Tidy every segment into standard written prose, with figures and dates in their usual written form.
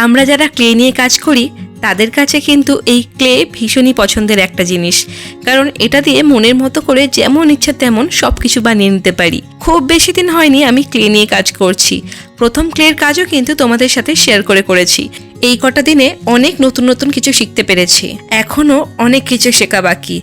আমরা যারা ক্লে নিয়ে কাজ করি তাদের কাছে কিন্তু এই ক্লে ভীষণই পছন্দের একটা জিনিস, কারণ এটা দিয়ে মনের মতো করে যেমন ইচ্ছা তেমন সব কিছু বানিয়ে নিতে পারি। খুব বেশি দিন হয়নি আমি ক্লে নিয়ে কাজ করছি, প্রথম ক্লের কাজও কিন্তু তোমাদের সাথে শেয়ার করেছি। এই কটা দিনে অনেক নতুন নতুন কিছু শিখতে পেরেছি, এখনও অনেক কিছু শেখা বাকি।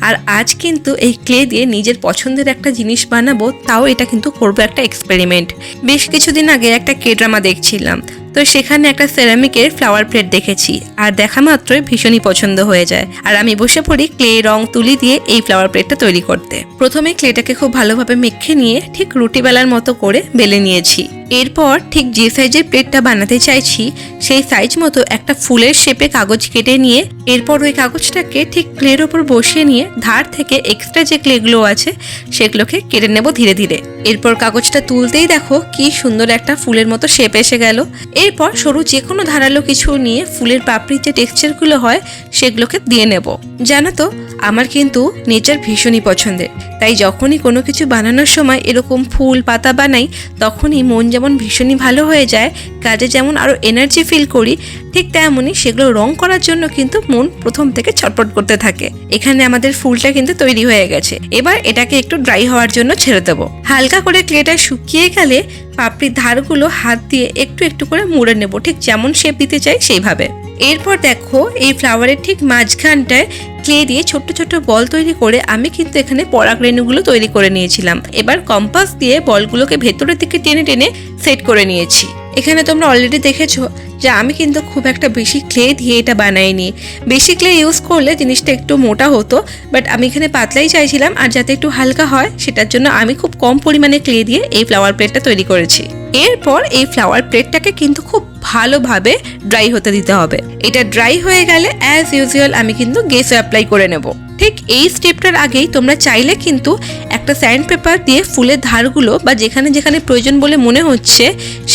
আর আজ কিন্তু এই ক্লে দিয়ে নিজের পছন্দের একটা জিনিস বানাবো, তাও এটা কিন্তু করবো একটা এক্সপেরিমেন্ট। বেশ কিছুদিন আগে একটা কে ড্রামা দেখছিলাম, তো সেখানে একটা সেরামিকের ফ্লাওয়ার প্লেট দেখেছি, আর দেখা মাত্রই ভীষণই পছন্দ হয়ে যায়। আর আমি বসে পড়ি ক্লে রং তুলি দিয়ে এই ফ্লাওয়ার প্লেটটা তৈরি করতে। প্রথমে ক্লেটাকে খুব ভালোভাবে মেখে নিয়ে ঠিক রুটি বেলার মতো করে বেলে নিয়েছি। এরপর ঠিক যে সাইজের প্লেটটা বানাতে চাইছি সেই সাইজ মতো একটা ফুলের শেপে কাগজ কেটে নিয়ে এরপর ওই কাগজটাকে ঠিক ক্লের ওপর বসিয়ে নিয়ে ধার থেকে এক্সট্রা যে ক্লেগুলো আছে সেগুলোকে কেটে নেব ধীরে ধীরে। এরপর কাগজটা তুলতেই দেখো কি সুন্দর একটা ফুলের মতো শেপ এসে গেল। এরপর সরু যে কোনো ধারালো কিছু নিয়ে ফুলের পাপড়ির যে টেক্সচারগুলো হয় সেগুলোকে দিয়ে নেব। জানো তো আমার কিন্তু নেচার ভীষণই পছন্দের, তাই যখনই কোনো কিছু বানানোর সময় এরকম ফুল পাতা বানাই তখনই মন যেমন ভীষণই ভালো হয়ে যায়, কাজে যেমন আরও এনার্জি ফিল করি, ঠিক তেমনই সেগুলো রং করার জন্য কিন্তু মন প্রথম থেকে ছটফট করতে থাকে। এখানে আমাদের ফুলটা কিন্তু তৈরি হয়ে গেছে, এবার এটাকে একটু ড্রাই হওয়ার জন্য ছেড়ে দেবো। হালকা করে ক্লেটা শুকিয়ে গেলে পাপড়ির ধারগুলো হাত দিয়ে একটু একটু করে মুড়ে নেব, ঠিক যেমন শেপ দিতে চাই সেইভাবে। এরপর দেখো এই ফ্লাওয়ারের ঠিক মাঝখানটায় ক্লে দিয়ে ছোট্ট ছোট্ট বল তৈরি করে আমি কিন্তু এখানে পরাগ রেণুগুলো তৈরি করে নিয়েছিলাম। এবার কম্পাস দিয়ে বলগুলোকে ভেতরের দিকে টেনে টেনে সেট করে নিয়েছি। এখানে তোমরা অলরেডি দেখেছো যে আমি কিন্তু খুব একটা বেশি ক্লে দিয়ে এটা বানাইনি। বেশি ক্লে ইউজ করলে জিনিসটা একটু মোটা হতো, বাট আমি এখানে পাতলাই চাইছিলাম, আর যাতে একটু হালকা হয় সেটার জন্য আমি খুব কম পরিমাণে ক্লে দিয়ে এই ফ্লাওয়ার প্লেটটা তৈরি করেছি। এরপর এই ফ্লাওয়ার প্লেটটাকে কিন্তু খুব ভালোভাবে ড্রাই হতে দিতে হবে। এটা ড্রাই হয়ে গেলে অ্যাজ ইউজুয়াল আমি কিন্তু গেসে অ্যাপ্লাই করে নেব। ঠিক এই স্টেপটার আগেই তোমরা চাইলে কিন্তু একটা স্যান্ড পেপার দিয়ে ফুলের ধারগুলো বা যেখানে যেখানে প্রয়োজন বলে মনে হচ্ছে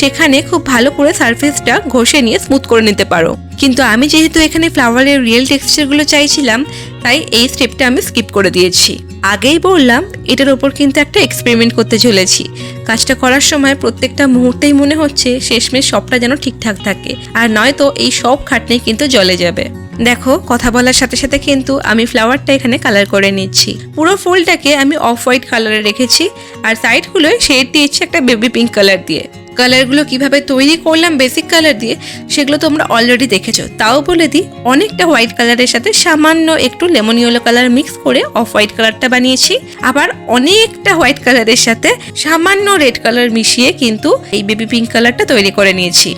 সেখানে খুব ভালো করে সারফেসটা ঘষে নিয়ে স্মুথ করে নিতে পারো। কিন্তু আমি যেহেতু এখানে ফ্লাওয়ারের রিয়েল টেক্সচারগুলো চাইছিলাম, তাই এই স্টেপটা আমি স্কিপ করে দিয়েছি। আগেই বললাম এটার ওপর কিন্তু একটা এক্সপেরিমেন্ট করতে চলেছি। কাজটা করার সময় প্রত্যেকটা মুহূর্তেই মনে হচ্ছে শেষমেশ সবটা যেন ঠিকঠাক থাকে, আর নয়তো এই সব খাটনি কিন্তু জ্বলে যাবে। দেখো কথা বলার সাথে সাথে কিন্তু আমি ফ্লাওয়ারটা এখানে কালার করে নিচ্ছি। পুরো ফুলটাকে আমি অফ হোয়াইট কালারে রেখেছি, আর সাইডগুলোয় শেড দিয়েছি একটা বেবি পিঙ্ক কালার দিয়ে। কালারগুলো কিভাবে তৈরি করলাম বেসিক কালার দিয়ে সেগুলো তোমরা অলরেডি দেখেছো, তাও বলে দিই অনেকটা হোয়াইট কালারের সাথে সামান্য একটু লেমন ইয়েলো কালার মিক্স করে অফ হোয়াইট কালারটা বানিয়েছি। আবার অনেকটা হোয়াইট কালারের সাথে সামান্য রেড কালার মিশিয়ে কিন্তু এই বেবি পিঙ্ক কালারটা তৈরি করে নিয়েছি।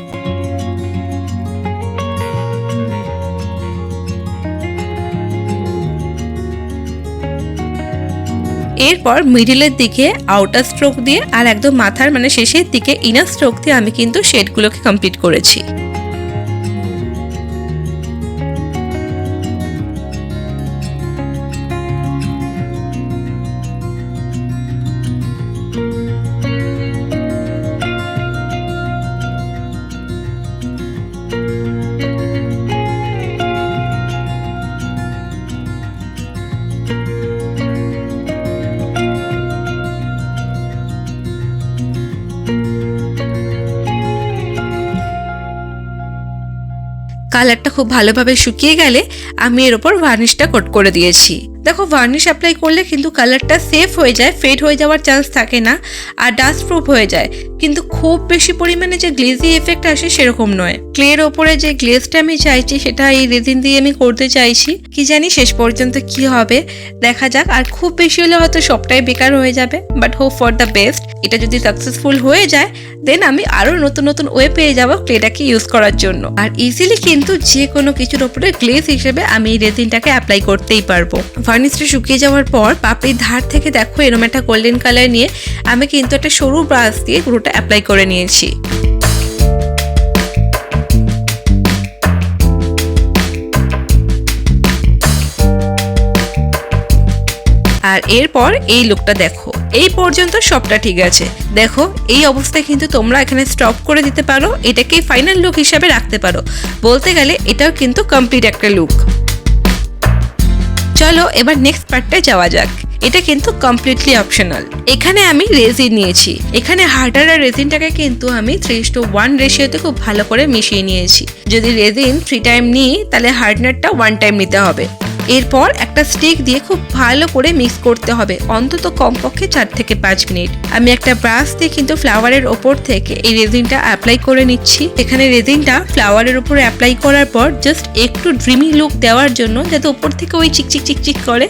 এরপর মিডিলের দিকে আউটার স্ট্রোক দিয়ে আর একদম মাথার মানে শেষের দিকে ইনার স্ট্রোক দিয়ে আমি কিন্তু শেডগুলোকে কমপ্লিট করেছি। কালারটা খুব ভালোভাবে শুকিয়ে গেলে আমি এর উপর ভার্নিশটা কোট করে দিয়েছি। দেখো ভার্নিশ অ্যাপ্লাই করলে কিন্তু কালারটা সেফ হয়ে যায়, ফেড হয়ে যাওয়ার চান্স থাকে না, আর ডাস্ট প্রুফ হয়ে যায়, কিন্তু খুব বেশি পরিমাণে যে গ্লেজি এফেক্ট আসে সেরকম নয়। ক্লের ওপরে যে গ্লেজটা আমি চাইছি সেটা এই রেজিন দিয়ে আমি করতে চাইছি, কি জানি শেষ পর্যন্ত কি হবে দেখা যাক। আর খুব বেশি হলে হয়তো সবটাই বেকার হয়ে যাবে, but hope for the best. এটা যদি সাকসেসফুল হয়ে যায় দেন আমি আরো নতুন নতুন ওয়ে পেয়ে যাবো ক্লেটাকে ইউজ করার জন্য, আর ইজিলি কিন্তু যে কোনো কিছুর ওপরে গ্লেজ হিসেবে আমি এই রেজিনটাকে অ্যাপ্লাই করতেই পারবো। ভার্নিশটা শুকিয়ে যাওয়ার পর পাপড়ির ধার থেকে দেখো এরকম একটা গোল্ডেন কালার নিয়ে আমি কিন্তু একটা সরু ব্রাশ দিয়ে পুরোটা অ্যাপ্লাই করে নিয়েছি। আর এরপর এই লুকটা দেখো, এই পর্যন্ত সবটা ঠিক আছে। দেখো এই অবস্থায় কিন্তু তোমরা এখানে স্টপ করে দিতে পারো, এটাকে ফাইনাল লুক হিসাবে রাখতে পারো। বলতে গেলে এটাও কিন্তু কমপ্লিট একটা লুক। চলো এবার নেক্সট পার্টটা যাওয়া যাক। এটা কিন্তু কমপ্লিটলি অপশনাল। এখানে আমি রেজিন নিয়েছি। এখানে হার্ডার আর রেজিনটাকে কিন্তু আমি 3:1 রেশিওতে খুব ভালো করে মিশিয়ে নিয়েছি। যদি রেজিন 3 টাইম নিই তাহলে হার্ডনারটা 1 টাইম নিতে হবে। এরপর একটা স্টিক দিয়ে খুব ভালো করে মিক্স করতে হবে, অন্তত কমপক্ষে 4 থেকে 5 মিনিট। আমি একটা ব্রাশ দিয়ে কিন্তু ফ্লাওয়ারের ওপর থেকে এই রেজিনটা অ্যাপ্লাই করে নিচ্ছি। এখানে রেজিনটা ফ্লাওয়ারের উপর অ্যাপ্লাই করার পর জাস্ট একটু ড্রিমি লুক দেওয়ার জন্য, যাতে ওপর থেকে ওই চিকচিক চিকচিক করে,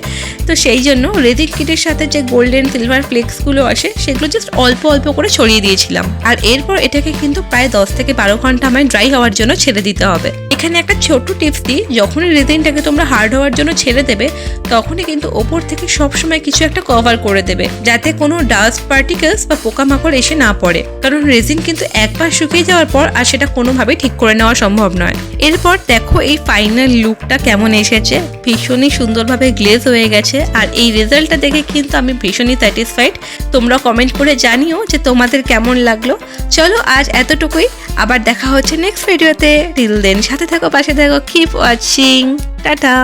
তো সেই জন্য রেজিন কিটের সাথে যে গোল্ডেন সিলভার ফ্লেক্সগুলো আসে সেগুলো জাস্ট অল্প অল্প করে ছড়িয়ে দিয়েছিলাম। আর এরপর এটাকে কিন্তু প্রায় 10 থেকে 12 ঘন্টা আমায় ড্রাই হওয়ার জন্য ছেড়ে দিতে হবে। এখানে একটা ছোট্ট টিপস দিই, যখনই রেজিনটাকে তোমরা হার্ড হওয়ার জন্য ছেড়ে দেবে তখনই কিন্তু ওপর থেকে সবসময় কিছু একটা কভার করে দেবে, যাতে কোনো ডাস্ট পার্টিকেলস বা পোকামাকড় এসে না পড়ে, কারণ রেজিন কিন্তু একবার শুকিয়ে যাওয়ার পর আর সেটা কোনোভাবেই ঠিক করে নেওয়া সম্ভব নয়। এরপর দেখো এই ফাইনাল লুকটা কেমন এসেছে, ভীষণই সুন্দরভাবে গ্লেজ হয়ে গেছে। আর এই রেজাল্টটা দেখে কিন্তু আমি ভীষণই স্যাটিসফাইড। তোমরা কমেন্ট করে জানিও যে তোমাদের কেমন লাগলো। চলো আজ এতটুকুই, আবার দেখা হচ্ছে নেক্সট ভিডিওতে। টিল দেন সাথে থাকো, পাশে থাকো, কিপ ওয়াচিং, টাটা।